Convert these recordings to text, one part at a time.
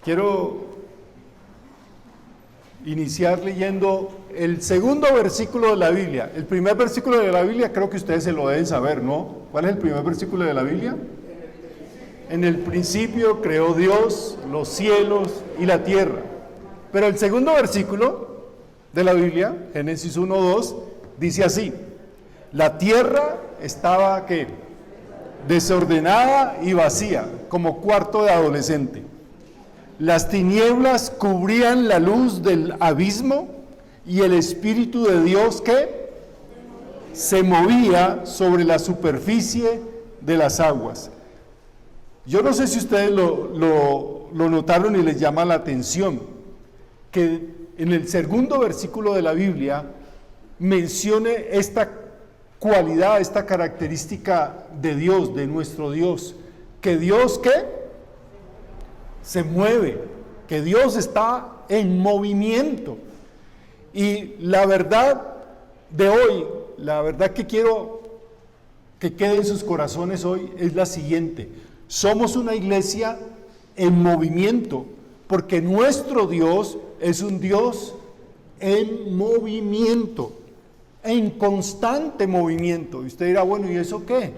Quiero iniciar leyendo el segundo versículo de la Biblia. El primer versículo de la Biblia creo que ustedes se lo deben saber, ¿no? ¿Cuál es el primer versículo de la Biblia? En el principio creó Dios los cielos y la tierra. Pero el segundo versículo de la Biblia, Génesis 1:2, dice así: la tierra estaba, ¿qué? Desordenada y vacía, como cuarto de adolescente. Las tinieblas cubrían la luz del abismo y el Espíritu de Dios, ¿qué? Se movía sobre la superficie de las aguas. Yo no sé si ustedes lo notaron y les llama la atención, que en el segundo versículo de la Biblia mencione esta cualidad, esta característica de Dios, de nuestro Dios, que Dios, ¿qué? Se mueve, que Dios está en movimiento. Y la verdad de hoy, la verdad que quiero que quede en sus corazones hoy es la siguiente: somos una iglesia en movimiento, porque nuestro Dios es un Dios en movimiento, en constante movimiento. Y usted dirá, bueno, ¿y eso qué?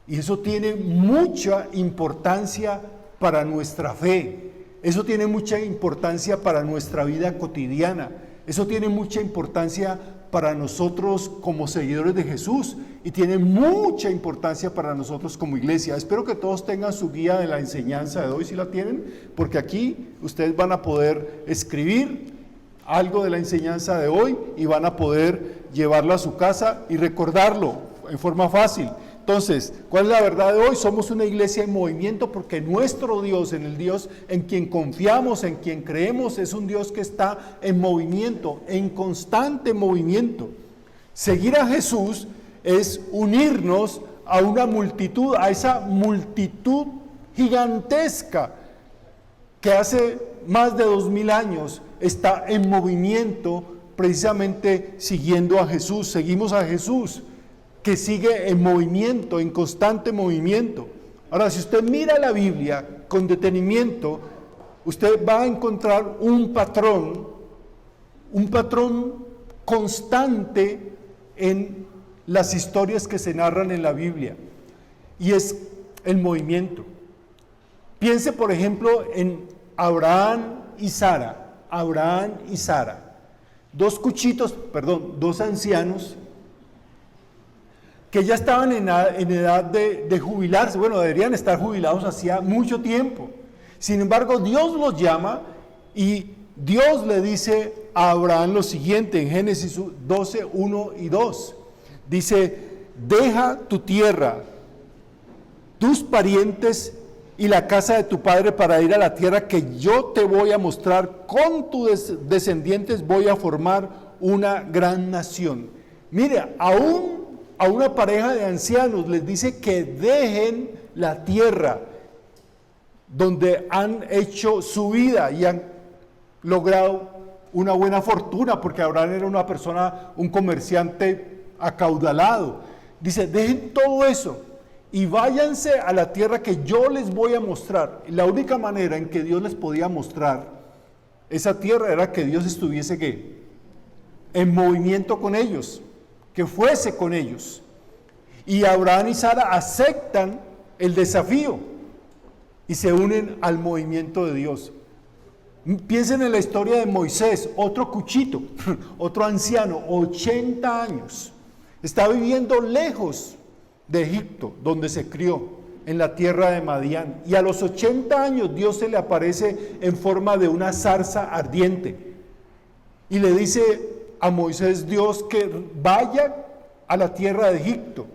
Y eso tiene mucha importancia para nuestra fe, eso tiene mucha importancia para nuestra vida cotidiana, eso tiene mucha importancia para nosotros como seguidores de Jesús y tiene mucha importancia para nosotros como iglesia. Espero que todos tengan su guía de la enseñanza de hoy, si la tienen, porque aquí ustedes van a poder escribir algo de la enseñanza de hoy y van a poder llevarlo a su casa y recordarlo en forma fácil. Entonces, ¿cuál es la verdad de hoy? Somos una iglesia en movimiento porque nuestro Dios, en el Dios en quien confiamos, en quien creemos, es un Dios que está en movimiento, en constante movimiento. Seguir a Jesús es unirnos a una multitud, a esa multitud gigantesca que hace más de 2000 años está en movimiento, precisamente siguiendo a Jesús. Seguimos a Jesús, que sigue en movimiento, en constante movimiento. Ahora, si usted mira la Biblia con detenimiento, usted va a encontrar un patrón constante en las historias que se narran en la Biblia, y es el movimiento. Piense, por ejemplo, en Abraham y Sara. Abraham y Sara, dos ancianos que ya estaban en edad de jubilarse. Bueno, deberían estar jubilados hacía mucho tiempo. Sin embargo, Dios los llama y Dios le dice a Abraham lo siguiente en Génesis 12, 1 y 2. Dice: deja tu tierra, tus parientes y la casa de tu padre para ir a la tierra que yo te voy a mostrar. Con tus descendientes voy a formar una gran nación. Mire, aún a una pareja de ancianos les dice que dejen la tierra donde han hecho su vida y han logrado una buena fortuna, porque Abraham era una persona, un comerciante acaudalado. Dice: dejen todo eso y váyanse a la tierra que yo les voy a mostrar. Y la única manera en que Dios les podía mostrar esa tierra era que Dios estuviese, ¿qué?, en movimiento con ellos, que fuese con ellos. Y Abraham y Sara aceptan el desafío y se unen al movimiento de Dios. Piensen en la historia de Moisés, otro cuchito, otro anciano, 80 años. Está viviendo lejos de Egipto, donde se crió, en la tierra de Madián. Y a los 80 años Dios se le aparece en forma de una zarza ardiente. Y le dice a Moisés Dios que vaya a la tierra de Egipto,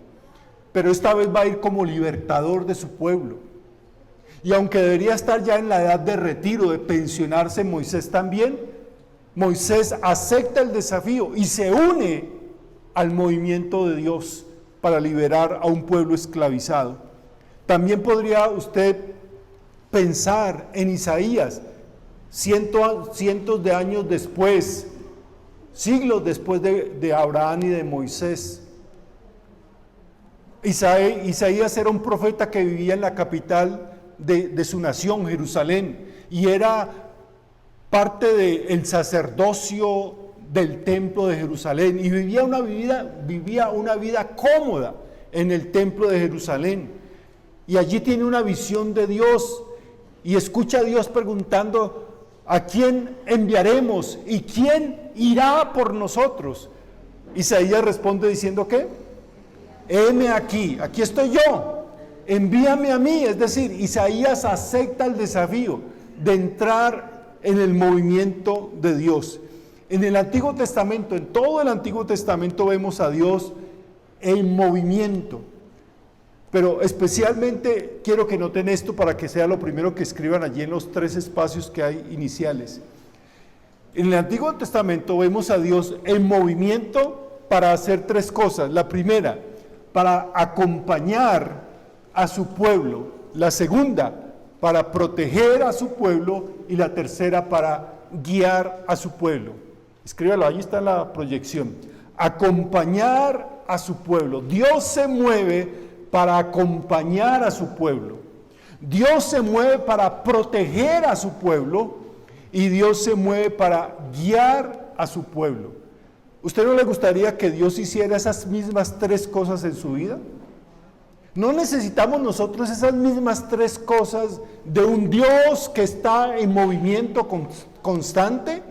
pero esta vez va a ir como libertador de su pueblo. Y aunque debería estar ya en la edad de retiro, de pensionarse Moisés también, Moisés acepta el desafío y se une al movimiento de Dios para liberar a un pueblo esclavizado. También podría usted pensar en Isaías, cientos de años después, siglos después de Abraham y de Moisés. Isaías era un profeta que vivía en la capital de su nación, Jerusalén, y era parte del sacerdocio del templo de Jerusalén y vivía una vida cómoda en el templo de Jerusalén. Y allí tiene una visión de Dios y escucha a Dios preguntando: ¿a quién enviaremos y quién irá por nosotros? Isaías responde diciendo ¿qué? Heme aquí estoy yo, envíame a mí. Es decir, Isaías acepta el desafío de entrar en el movimiento de Dios. En el Antiguo Testamento, en todo el Antiguo Testamento vemos a Dios en movimiento. Pero especialmente quiero que noten esto para que sea lo primero que escriban allí en los 3 espacios que hay iniciales. En el Antiguo Testamento vemos a Dios en movimiento para hacer 3 cosas. La primera, para acompañar a su pueblo. La segunda, para proteger a su pueblo. Y la tercera, para guiar a su pueblo. Escríbalo, ahí está la proyección. Acompañar a su pueblo. Dios se mueve para acompañar a su pueblo. Dios se mueve para proteger a su pueblo y Dios se mueve para guiar a su pueblo. ¿Usted no le gustaría que Dios hiciera esas mismas 3 cosas en su vida? ¿No necesitamos nosotros esas mismas 3 cosas de un Dios que está en movimiento constante?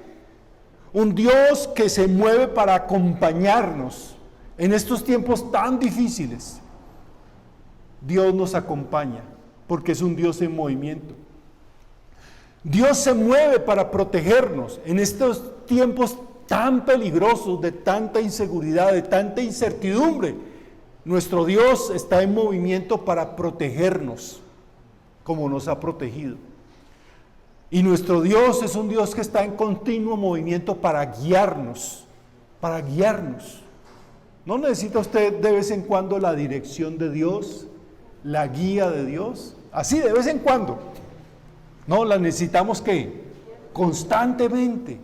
Un Dios que se mueve para acompañarnos en estos tiempos tan difíciles. Dios nos acompaña porque es un Dios en movimiento. Dios se mueve para protegernos en estos tiempos tan peligrosos, de tanta inseguridad, de tanta incertidumbre. Nuestro Dios está en movimiento para protegernos, como nos ha protegido. Y nuestro Dios es un Dios que está en continuo movimiento para guiarnos, para guiarnos. ¿No necesita usted de vez en cuando la dirección de Dios, la guía de Dios? Así de vez en cuando. No, la necesitamos ¿qué? Constantemente.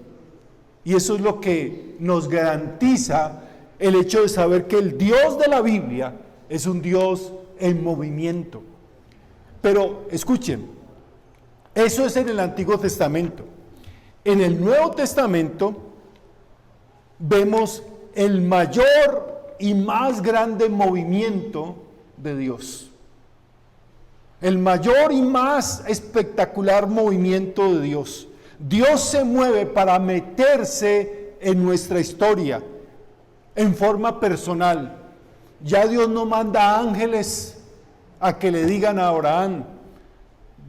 Y eso es lo que nos garantiza el hecho de saber que el Dios de la Biblia es un Dios en movimiento. Pero escuchen, eso es en el Antiguo Testamento. En el Nuevo Testamento vemos el mayor y más grande movimiento de Dios. El mayor y más espectacular movimiento de Dios. Dios se mueve para meterse en nuestra historia en forma personal. Ya Dios no manda ángeles a que le digan a Abraham.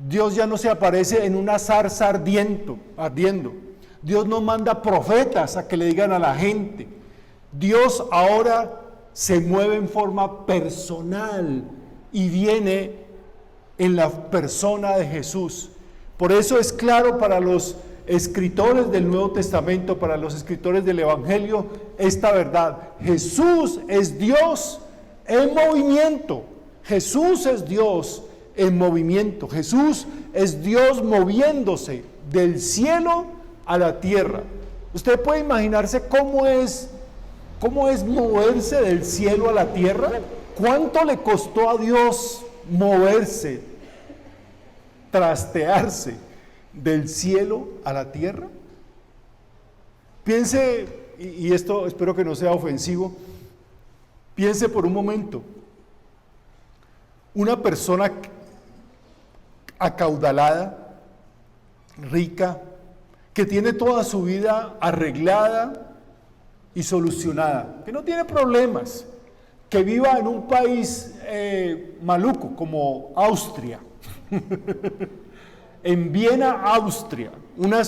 Dios ya no se aparece en una zarza ardiendo. Dios no manda profetas a que le digan a la gente. Dios ahora se mueve en forma personal y viene en la persona de Jesús. Por eso es claro para los escritores del Nuevo Testamento, para los escritores del Evangelio, esta verdad: Jesús es Dios en movimiento. Jesús es Dios en movimiento. Jesús es Dios moviéndose del cielo a la tierra. Usted puede imaginarse cómo es moverse del cielo a la tierra. ¿Cuánto le costó a Dios moverse, trastearse del cielo a la tierra? Piense, y esto espero que no sea ofensivo, piense por un momento, una persona acaudalada, rica, que tiene toda su vida arreglada y solucionada, que no tiene problemas, que viva en un país maluco como Austria, en Viena, Austria, una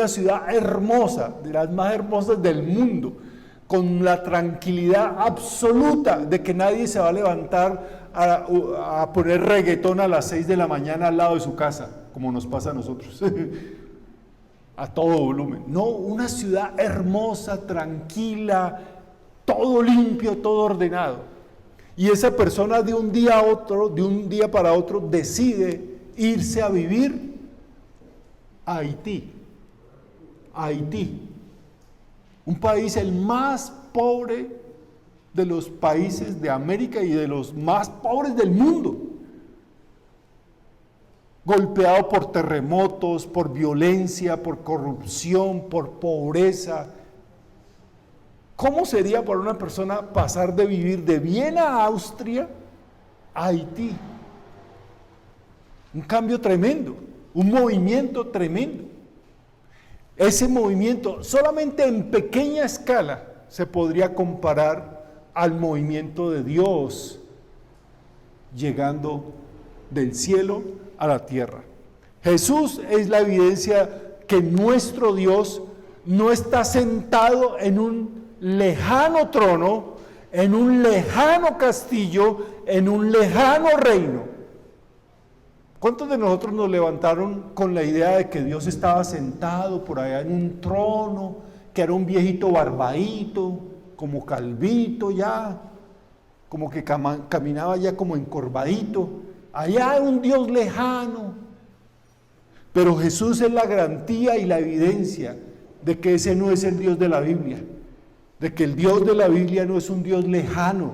ciudad hermosa, de las más hermosas del mundo, con la tranquilidad absoluta de que nadie se va a levantar a poner reggaetón a las 6 de la mañana al lado de su casa, como nos pasa a nosotros, a todo volumen. No, una ciudad hermosa, tranquila, todo limpio, todo ordenado. Y esa persona de un día a otro, de un día para otro, decide irse a vivir a Haití. Un país el más pobre de los países de América y de los más pobres del mundo. golpeado por terremotos, por violencia, por corrupción, por pobreza. ¿Cómo sería para una persona pasar de vivir de Viena a Austria a Haití? Un cambio tremendo, un movimiento tremendo. Ese movimiento solamente en pequeña escala se podría comparar al movimiento de Dios llegando del cielo a la tierra. Jesús es la evidencia que nuestro Dios no está sentado en un lejano trono, en un lejano castillo, en un lejano reino. ¿Cuántos de nosotros nos levantaron con la idea de que Dios estaba sentado por allá en un trono, que era un viejito barbadito, como calvito ya, como que caminaba ya como encorvadito, allá un Dios lejano? Pero Jesús es la garantía y la evidencia de que ese no es el Dios de la Biblia, de que el Dios de la Biblia no es un Dios lejano,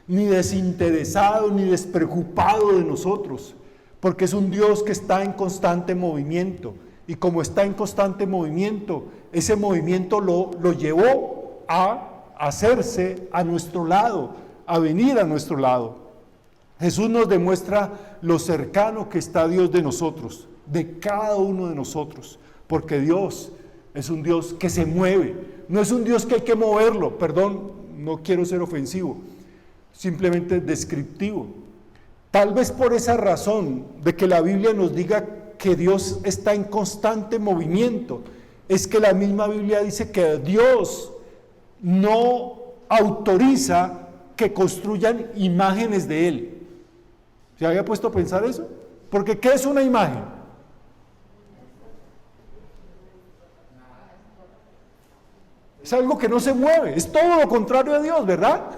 ni desinteresado, ni despreocupado de nosotros, porque es un Dios que está en constante movimiento, y como está en constante movimiento, ese movimiento lo llevó a hacerse a nuestro lado, a venir a nuestro lado. Jesús nos demuestra lo cercano que está Dios de nosotros, de cada uno de nosotros, porque Dios es un Dios que se mueve, no es un Dios que hay que moverlo, perdón, no quiero ser ofensivo, simplemente descriptivo. Tal vez por esa razón de que la Biblia nos diga que Dios está en constante movimiento, es que la misma Biblia dice que Dios no autoriza que construyan imágenes de Él. ¿Se había puesto a pensar eso? Porque ¿qué es una imagen? Es algo que no se mueve, es todo lo contrario de Dios, ¿verdad?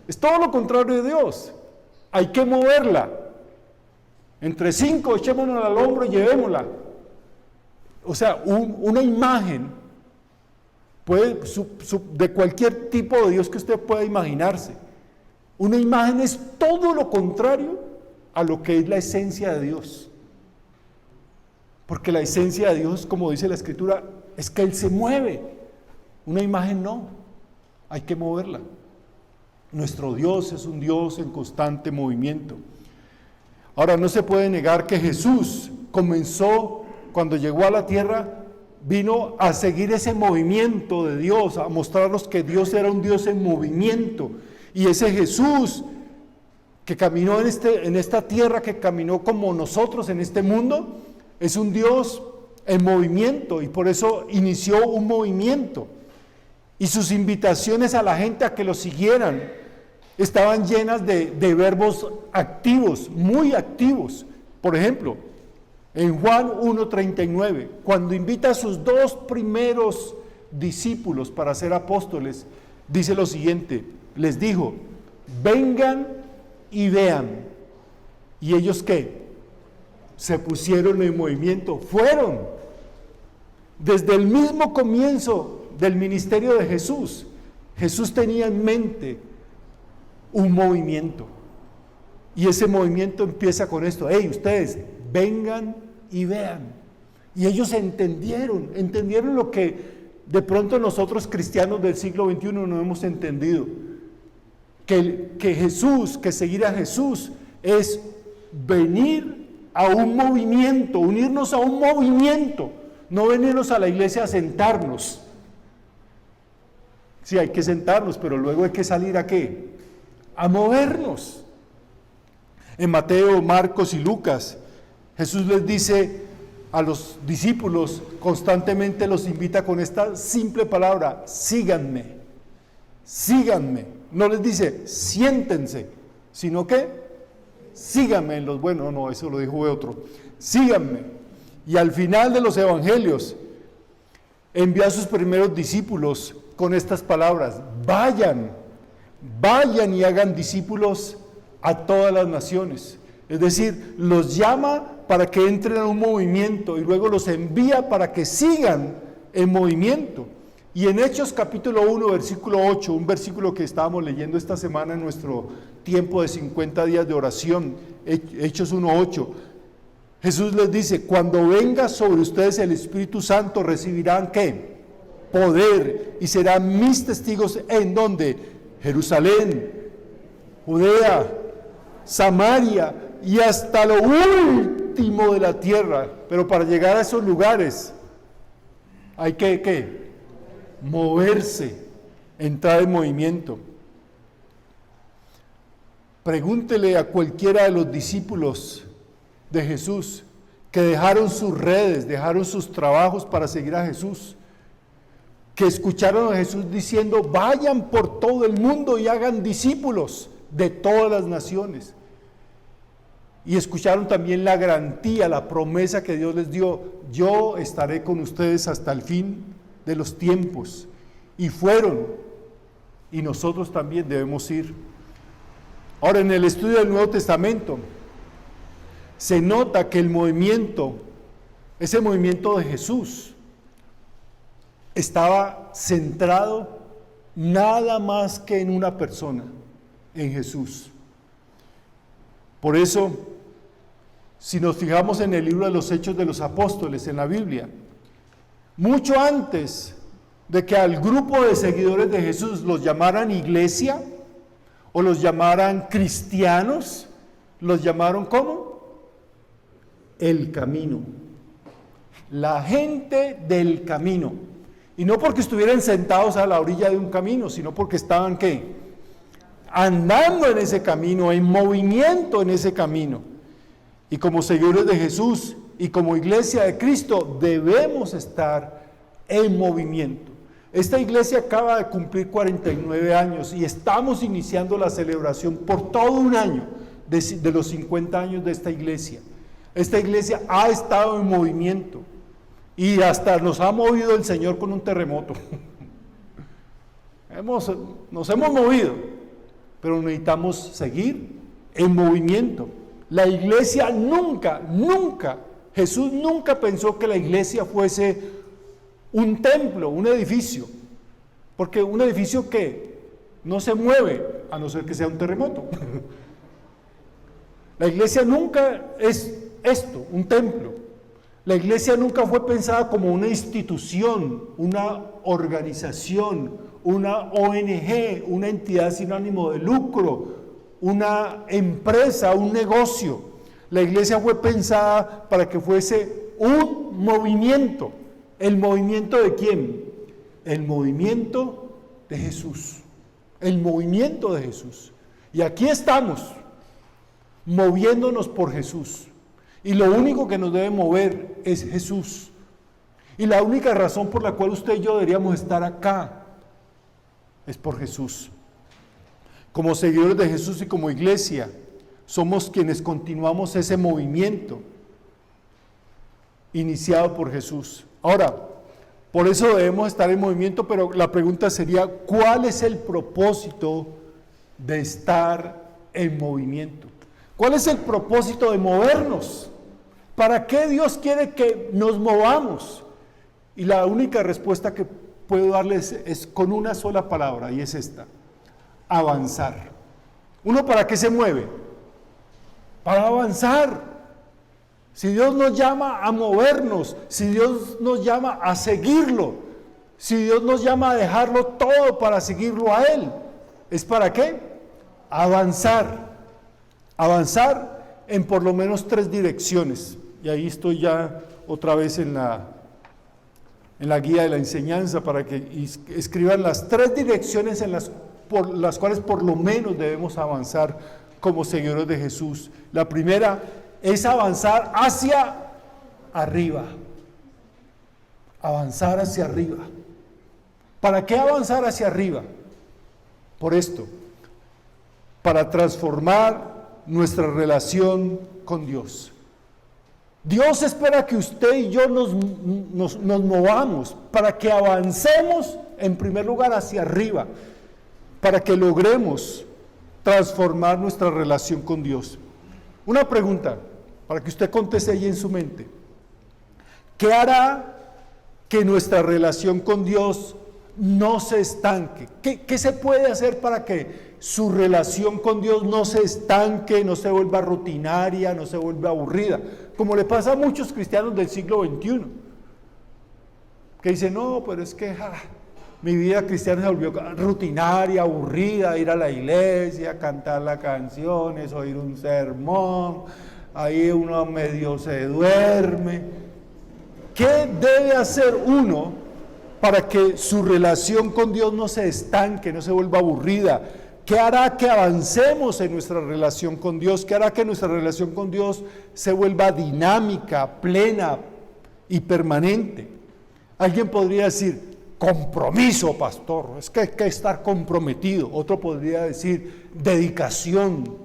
Es todo lo contrario de Dios. Hay que moverla. Entre 5 echémonos al hombro y llevémosla. O sea, una imagen puede, de cualquier tipo de Dios que usted pueda imaginarse. Una imagen es todo lo contrario a lo que es la esencia de Dios. Porque la esencia de Dios, como dice la Escritura, es que Él se mueve. Una imagen no, hay que moverla. Nuestro Dios es un Dios en constante movimiento. Ahora, no se puede negar que Jesús comenzó, cuando llegó a la tierra, vino a seguir ese movimiento de Dios, a mostrarnos que Dios era un Dios en movimiento. Y ese Jesús que caminó en esta tierra, que caminó como nosotros en este mundo, es un Dios en movimiento, y por eso inició un movimiento. Y sus invitaciones a la gente a que lo siguieran estaban llenas de verbos activos, muy activos. Por ejemplo, en Juan 1:39, cuando invita a sus 2 primeros discípulos para ser apóstoles, dice lo siguiente: les dijo, vengan y vean. ¿Y ellos qué? Se pusieron en movimiento, fueron. Desde el mismo comienzo del ministerio de Jesús, Jesús tenía en mente un movimiento, y ese movimiento empieza con esto: hey, ustedes vengan y vean. Y ellos entendieron lo que de pronto nosotros cristianos del siglo XXI no hemos entendido, que Jesús, que seguir a Jesús es venir a un movimiento, unirnos a un movimiento, no venirnos a la iglesia a sentarnos. Sí, hay que sentarnos, pero luego hay que salir ¿a qué? A movernos. En Mateo, Marcos y Lucas, Jesús les dice a los discípulos, constantemente los invita con esta simple palabra: síganme, síganme. No les dice siéntense, sino que síganme en los buenos. No, eso lo dijo otro. Síganme. Y al final de los evangelios envió a sus primeros discípulos con estas palabras: vayan y hagan discípulos a todas las naciones. Es decir, los llama para que entren a un movimiento y luego los envía para que sigan en movimiento. Y en Hechos capítulo 1, versículo 8, un versículo que estábamos leyendo esta semana en nuestro tiempo de 50 días de oración, Hechos 1:8, Jesús les dice, cuando venga sobre ustedes el Espíritu Santo, recibirán ¿qué? Poder, y serán mis testigos en ¿dónde? Jerusalén, Judea, Samaria y hasta lo último de la tierra. Pero para llegar a esos lugares hay que ¿qué? Moverse, entrar en movimiento. Pregúntele a cualquiera de los discípulos de Jesús que dejaron sus redes, dejaron sus trabajos para seguir a Jesús, que escucharon a Jesús diciendo, vayan por todo el mundo y hagan discípulos de todas las naciones. Y escucharon también la garantía, la promesa que Dios les dio, yo estaré con ustedes hasta el fin de los tiempos. Y fueron, y nosotros también debemos ir. Ahora, en el estudio del Nuevo Testamento, se nota que el movimiento, ese movimiento de Jesús, estaba centrado nada más que en una persona, en Jesús. Por eso, si nos fijamos en el libro de los Hechos de los Apóstoles, en la Biblia, mucho antes de que al grupo de seguidores de Jesús los llamaran iglesia, o los llamaran cristianos, los llamaron ¿cómo? El camino. La gente del camino. Y no porque estuvieran sentados a la orilla de un camino, sino porque estaban ¿qué? Andando en ese camino, en movimiento en ese camino. Y como seguidores de Jesús y como iglesia de Cristo debemos estar en movimiento. Esta iglesia acaba de cumplir 49 años y estamos iniciando la celebración por todo un año de los 50 años de esta iglesia. Esta iglesia ha estado en movimiento y hasta nos ha movido el Señor con un terremoto. Nos hemos movido, pero necesitamos seguir en movimiento. La iglesia nunca, Jesús nunca pensó que la iglesia fuese un templo, un edificio, porque un edificio que no se mueve a no ser que sea un terremoto. La iglesia nunca es esto, un templo. La iglesia nunca fue pensada como una institución, una organización, una ONG, una entidad sin ánimo de lucro, una empresa, un negocio. La iglesia fue pensada para que fuese un movimiento. ¿El movimiento de quién? El movimiento de Jesús. El movimiento de Jesús. Y aquí estamos, moviéndonos por Jesús. Y lo único que nos debe mover es Jesús. Y la única razón por la cual usted y yo deberíamos estar acá es por Jesús. Como seguidores de Jesús y como iglesia, somos quienes continuamos ese movimiento iniciado por Jesús. Ahora, por eso debemos estar en movimiento, pero la pregunta sería, ¿cuál es el propósito de estar en movimiento? ¿Cuál es el propósito de movernos? ¿Para qué Dios quiere que nos movamos? Y la única respuesta que puedo darles es con una sola palabra, y es esta: avanzar. ¿Uno para qué se mueve? Para avanzar. Si Dios nos llama a movernos, si Dios nos llama a seguirlo, si Dios nos llama a dejarlo todo para seguirlo a Él, ¿es para qué? Avanzar. Avanzar en por lo menos 3 direcciones. Y ahí estoy ya otra vez en la guía de la enseñanza para que escriban las 3 direcciones por las cuales por lo menos debemos avanzar como seguidores de Jesús. La primera es avanzar hacia arriba. Avanzar hacia arriba. ¿Para qué avanzar hacia arriba? Por esto, para transformar nuestra relación con Dios. Dios espera que usted y yo nos movamos para que avancemos en primer lugar hacia arriba, para que logremos transformar nuestra relación con Dios. Una pregunta para que usted conteste ahí en su mente: ¿qué hará que nuestra relación con Dios no se estanque? ¿Qué se puede hacer para que su relación con Dios no se estanque, no se vuelva rutinaria, no se vuelva aburrida, como le pasa a muchos cristianos del siglo XXI, que dicen, no, pero es que mi vida cristiana se volvió rutinaria, aburrida, ir a la iglesia, cantar las canciones, oír un sermón, ahí uno medio se duerme. ¿Qué debe hacer uno para que su relación con Dios no se estanque, no se vuelva aburrida? ¿Qué hará que avancemos en nuestra relación con Dios? ¿Qué hará que nuestra relación con Dios se vuelva dinámica, plena y permanente? Alguien podría decir, compromiso, pastor, es que hay que estar comprometido. Otro podría decir, dedicación.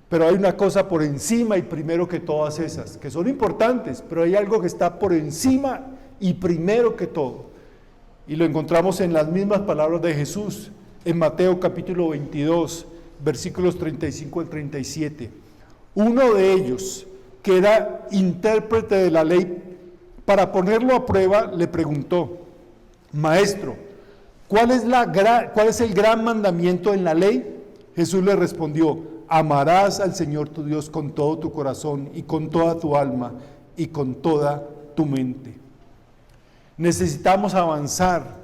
Pero hay una cosa por encima y primero que todas esas, que son importantes, pero hay algo que está por encima y primero que todo. Y lo encontramos en las mismas palabras de Jesús, en Mateo capítulo 22, versículos 35 al 37. Uno de ellos, que era intérprete de la ley, para ponerlo a prueba, le preguntó, Maestro, ¿cuál es el gran mandamiento en la ley? Jesús le respondió, amarás al Señor tu Dios con todo tu corazón y con toda tu alma y con toda tu mente. Necesitamos avanzar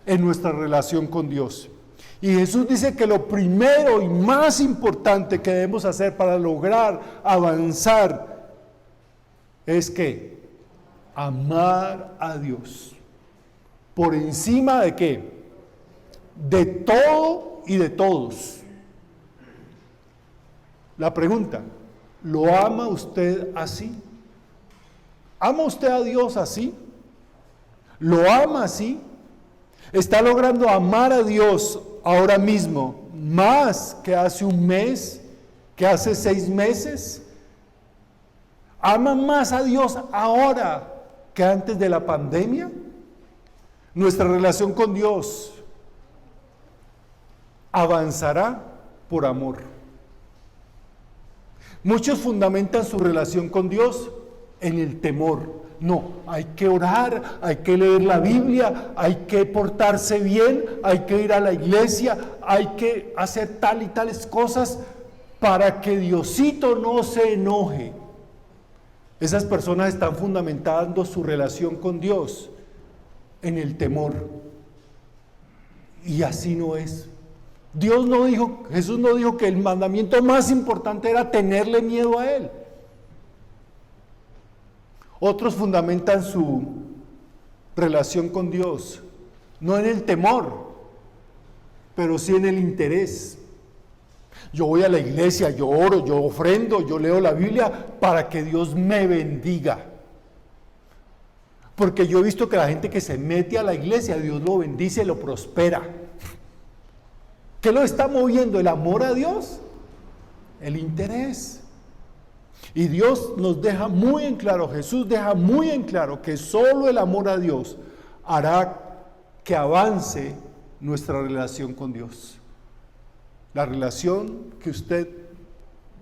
en nuestra relación con Dios. Y Jesús dice que lo primero y más importante que debemos hacer para lograr avanzar es que amar a Dios. ¿Por encima de qué? De todo y de todos. La pregunta, ¿lo ama usted así? ¿Ama usted a Dios así? ¿Lo ama así? ¿Está logrando amar a Dios ahora mismo más que hace un mes, que hace 6 meses? ¿Ama más a Dios ahora que antes de la pandemia? Nuestra relación con Dios avanzará por amor. Muchos fundamentan su relación con Dios en el temor. No, hay que orar, hay que leer la Biblia, hay que portarse bien, hay que ir a la iglesia, hay que hacer tal y tales cosas para que Diosito no se enoje. Esas personas están fundamentando su relación con Dios en el temor. Y así no es. Jesús no dijo que el mandamiento más importante era tenerle miedo a Él. Otros fundamentan su relación con Dios, no en el temor, pero sí en el interés. Yo voy a la iglesia, yo oro, yo ofrendo, yo leo la Biblia para que Dios me bendiga. Porque yo he visto que la gente que se mete a la iglesia, Dios lo bendice, lo prospera. ¿Qué lo está moviendo? ¿El amor a Dios? El interés. Y Dios nos deja muy en claro, Jesús deja muy en claro que solo el amor a Dios hará que avance nuestra relación con Dios. La relación que usted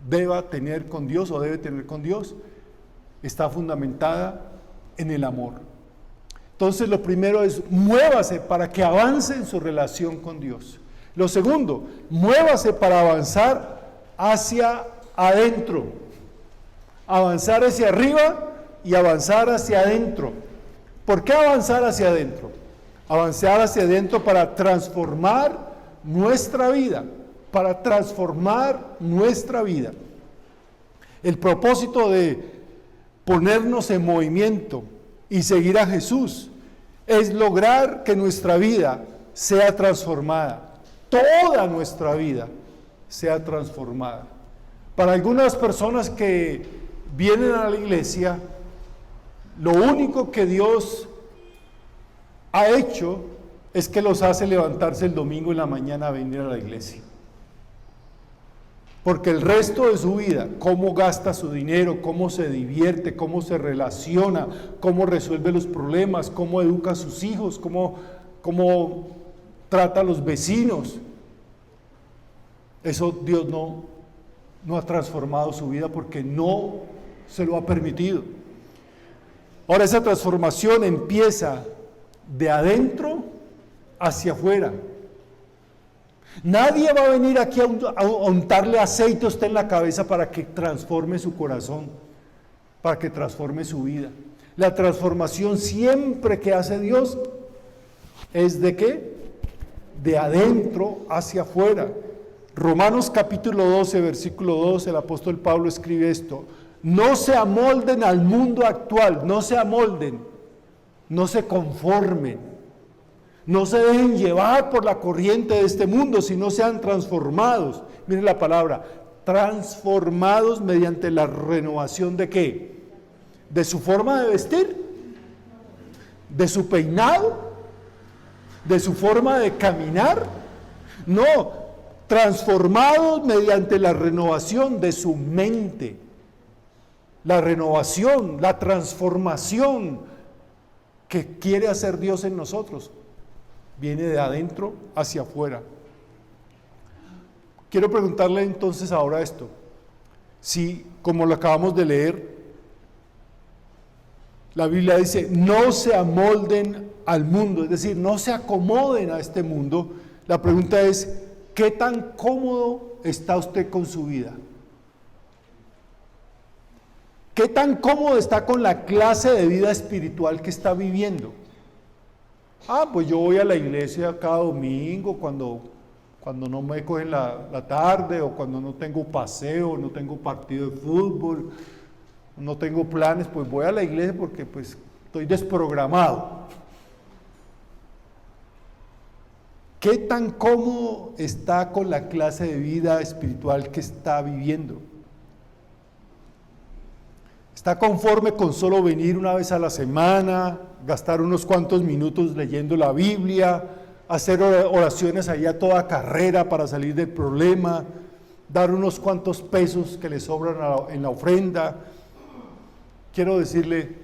deba tener con Dios o debe tener con Dios está fundamentada en el amor. Entonces lo primero es, muévase para que avance en su relación con Dios. Lo segundo, muévase para avanzar hacia adentro. Avanzar hacia arriba y avanzar hacia adentro. ¿Por qué avanzar hacia adentro? Avanzar hacia adentro para transformar nuestra vida. Para transformar nuestra vida. El propósito de ponernos en movimiento y seguir a Jesús es lograr que nuestra vida sea transformada. Toda nuestra vida sea transformada. Para algunas personas que vienen a la iglesia, lo único que Dios ha hecho es que los hace levantarse el domingo en la mañana a venir a la iglesia. Porque el resto de su vida, cómo gasta su dinero, cómo se divierte, cómo se relaciona, cómo resuelve los problemas, cómo educa a sus hijos, cómo trata a los vecinos, eso Dios no ha transformado su vida porque no se lo ha permitido. Ahora esa transformación empieza de adentro hacia afuera. Nadie va a venir aquí a untarle aceite a usted en la cabeza para que transforme su corazón, para que transforme su vida. La transformación siempre que hace Dios es ¿de qué? De adentro hacia afuera. Romanos capítulo 12, versículo 2, el apóstol Pablo escribe esto: no se amolden al mundo actual, no se amolden, no se conformen, no se dejen llevar por la corriente de este mundo, sino sean transformados. Miren la palabra, transformados mediante la renovación ¿de qué? De su forma de vestir, de su peinado, de su forma de caminar. No, transformados mediante la renovación de su mente. La renovación, la transformación que quiere hacer Dios en nosotros viene de adentro hacia afuera. Quiero preguntarle entonces ahora esto: si, como lo acabamos de leer, la Biblia dice no se amolden al mundo, es decir, no se acomoden a este mundo, la pregunta es: ¿qué tan cómodo está usted con su vida? ¿Qué tan cómodo está con la clase de vida espiritual que está viviendo? Pues yo voy a la iglesia cada domingo cuando no me cogen la tarde, o cuando no tengo paseo, no tengo partido de fútbol, no tengo planes, pues voy a la iglesia porque pues estoy desprogramado. ¿Qué tan cómodo está con la clase de vida espiritual que está viviendo? ¿Está conforme con solo venir una vez a la semana, gastar unos cuantos minutos leyendo la Biblia, hacer oraciones ahí a toda carrera para salir del problema, dar unos cuantos pesos que le sobran en la ofrenda? Quiero decirle,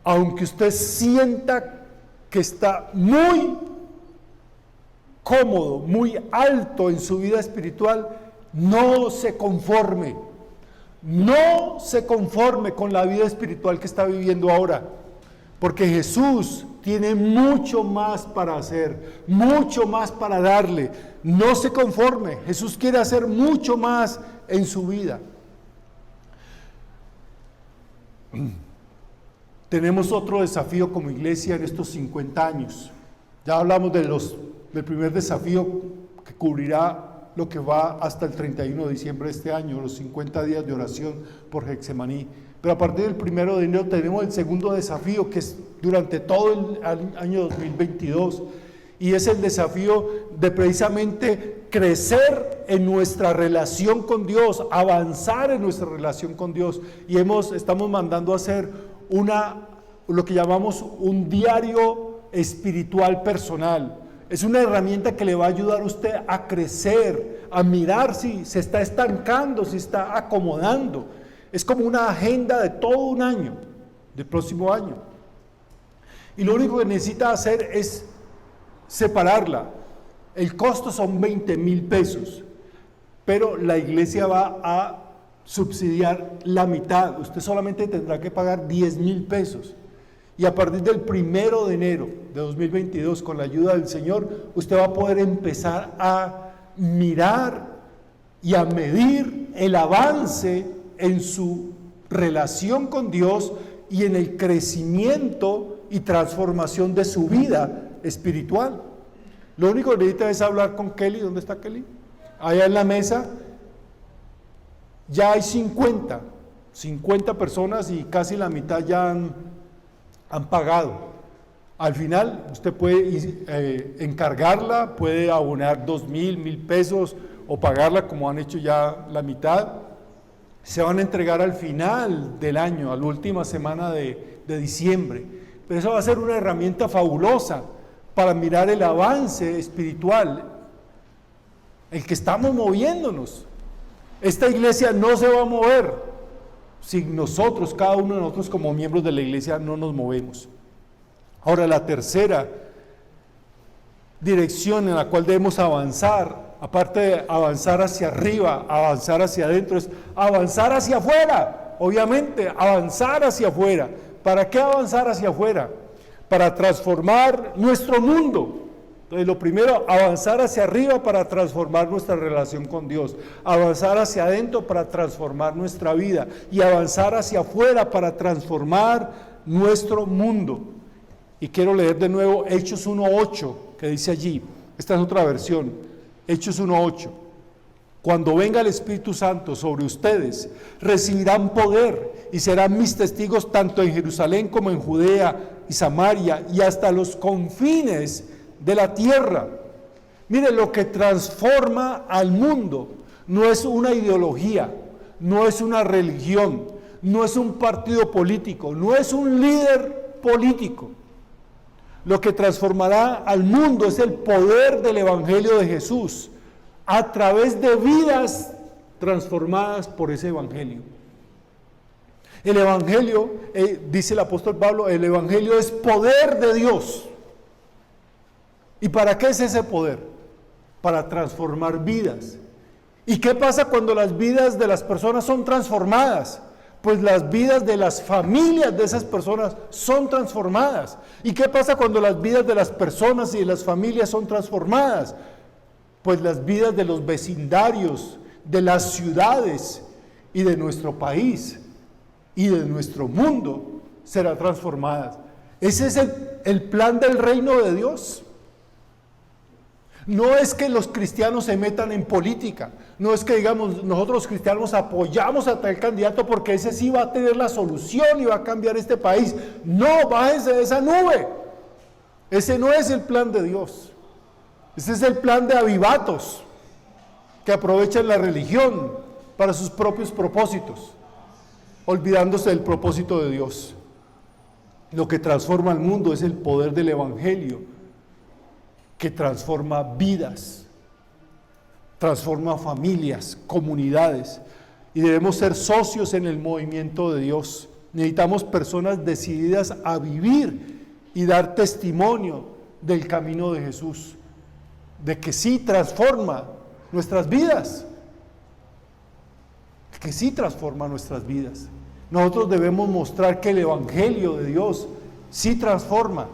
aunque usted sienta que está muy cómodo, muy alto en su vida espiritual, no se conforme. No se conforme con la vida espiritual que está viviendo ahora, porque Jesús tiene mucho más para hacer, mucho más para darle. No se conforme, Jesús quiere hacer mucho más en su vida. Tenemos otro desafío como iglesia en estos 50 años. Ya hablamos del primer desafío que cubrirá lo que va hasta el 31 de diciembre de este año, los 50 días de oración por Getsemaní. Pero a partir del 1 de enero tenemos el segundo desafío, que es durante todo el año 2022, y es el desafío de precisamente crecer en nuestra relación con Dios, avanzar en nuestra relación con Dios. Y estamos mandando a hacer lo que llamamos un diario espiritual personal. Es una herramienta que le va a ayudar a usted a crecer, a mirar si se está estancando, si está acomodando. Es como una agenda de todo un año, del próximo año. Y lo único que necesita hacer es separarla. El costo son 20,000 pesos, pero la iglesia va a subsidiar la mitad. Usted solamente tendrá que pagar 10,000 pesos. Y a partir del 1 de enero de 2022, con la ayuda del Señor, usted va a poder empezar a mirar y a medir el avance en su relación con Dios y en el crecimiento y transformación de su vida espiritual. Lo único que necesita es hablar con Kelly. ¿Dónde está Kelly? Allá en la mesa. Ya hay 50 personas y casi la mitad ya han pagado. Al final usted puede encargarla, puede abonar 2,000, 1,000 pesos o pagarla como han hecho ya la mitad. Se van a entregar al final del año, a la última semana de diciembre. Pero eso va a ser una herramienta fabulosa para mirar el avance espiritual, el que estamos moviéndonos. Esta iglesia no se va a mover si nosotros, cada uno de nosotros como miembros de la iglesia, no nos movemos. Ahora, la tercera dirección en la cual debemos avanzar, aparte de avanzar hacia arriba, avanzar hacia adentro, es avanzar hacia afuera. Obviamente, avanzar hacia afuera. ¿Para qué avanzar hacia afuera? Para transformar nuestro mundo. Entonces, lo primero, avanzar hacia arriba para transformar nuestra relación con Dios, avanzar hacia adentro para transformar nuestra vida y avanzar hacia afuera para transformar nuestro mundo. Y quiero leer de nuevo Hechos 1:8, que dice allí, esta es otra versión, Hechos 1:8. Cuando venga el Espíritu Santo sobre ustedes, recibirán poder y serán mis testigos tanto en Jerusalén como en Judea y Samaria y hasta los confines de la tierra. Mire, lo que transforma al mundo no es una ideología, no es una religión, no es un partido político, no es un líder político. Lo que transformará al mundo es el poder del Evangelio de Jesús a través de vidas transformadas por ese Evangelio. El Evangelio, dice el apóstol Pablo, el Evangelio es poder de Dios. ¿Y para qué es ese poder? Para transformar vidas. ¿Y qué pasa cuando las vidas de las personas son transformadas? Pues las vidas de las familias de esas personas son transformadas. ¿Y qué pasa cuando las vidas de las personas y de las familias son transformadas? Pues las vidas de los vecindarios, de las ciudades y de nuestro país y de nuestro mundo serán transformadas. Ese es el plan del reino de Dios. No es que los cristianos se metan en política, no es que digamos nosotros los cristianos apoyamos a tal candidato porque ese sí va a tener la solución y va a cambiar este país. No, bájese de esa nube. Ese no es el plan de Dios. Ese es el plan de avivatos que aprovechan la religión para sus propios propósitos, olvidándose del propósito de Dios. Lo que transforma al mundo es el poder del Evangelio, que transforma vidas, transforma familias, comunidades, y debemos ser socios en el movimiento de Dios. Necesitamos personas decididas a vivir y dar testimonio del camino de Jesús, de que sí transforma nuestras vidas, que sí transforma nuestras vidas. Nosotros debemos mostrar que el Evangelio de Dios sí transforma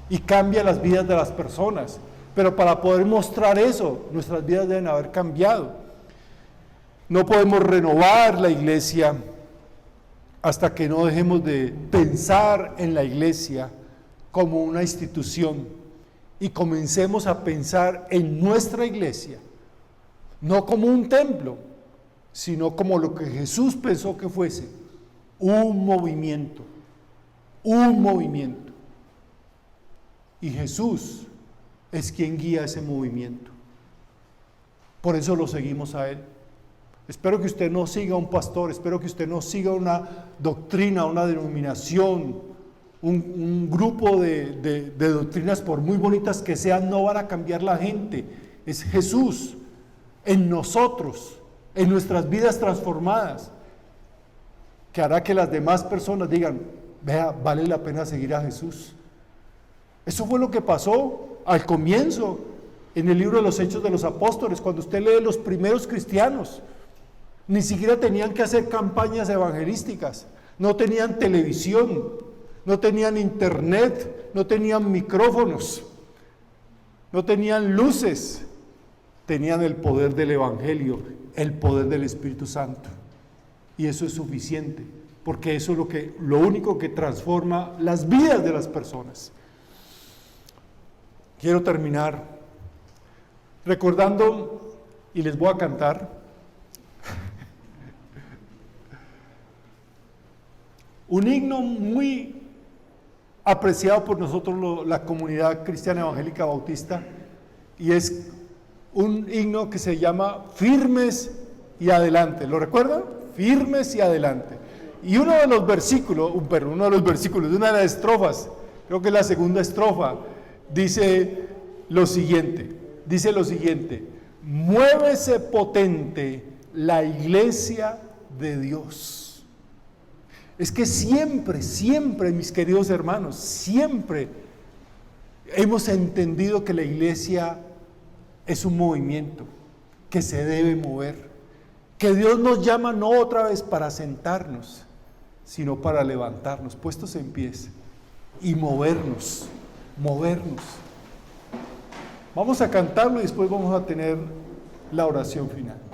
y cambia las vidas de las personas, pero para poder mostrar eso, nuestras vidas deben haber cambiado. No podemos renovar la iglesia hasta que no dejemos de pensar en la iglesia como una institución y comencemos a pensar en nuestra iglesia, no como un templo, sino como lo que Jesús pensó que fuese, un movimiento, un movimiento. Y Jesús es quien guía ese movimiento. Por eso lo seguimos a Él. Espero que usted no siga a un pastor, espero que usted no siga una doctrina, una denominación, un grupo de doctrinas, por muy bonitas que sean, no van a cambiar la gente. Es Jesús en nosotros, en nuestras vidas transformadas, que hará que las demás personas digan, vea, vale la pena seguir a Jesús. Eso fue lo que pasó al comienzo en el libro de los Hechos de los Apóstoles. Cuando usted lee los primeros cristianos, ni siquiera tenían que hacer campañas evangelísticas, no tenían televisión, no tenían internet, no tenían micrófonos, no tenían luces, tenían el poder del Evangelio, el poder del Espíritu Santo. Y eso es suficiente, porque eso es lo único que transforma las vidas de las personas. Quiero terminar recordando, y les voy a cantar, un himno muy apreciado por nosotros, la comunidad cristiana evangélica bautista, y es un himno que se llama Firmes y Adelante. ¿Lo recuerdan? Firmes y Adelante. Y uno de los versículos, de una de las estrofas, creo que es la segunda estrofa, dice lo siguiente, muévese potente la iglesia de Dios. Es que siempre, mis queridos hermanos, siempre hemos entendido que la iglesia es un movimiento que se debe mover, que Dios nos llama no otra vez para sentarnos, sino para levantarnos, puestos en pies y movernos. Vamos a cantarlo y después vamos a tener la oración final.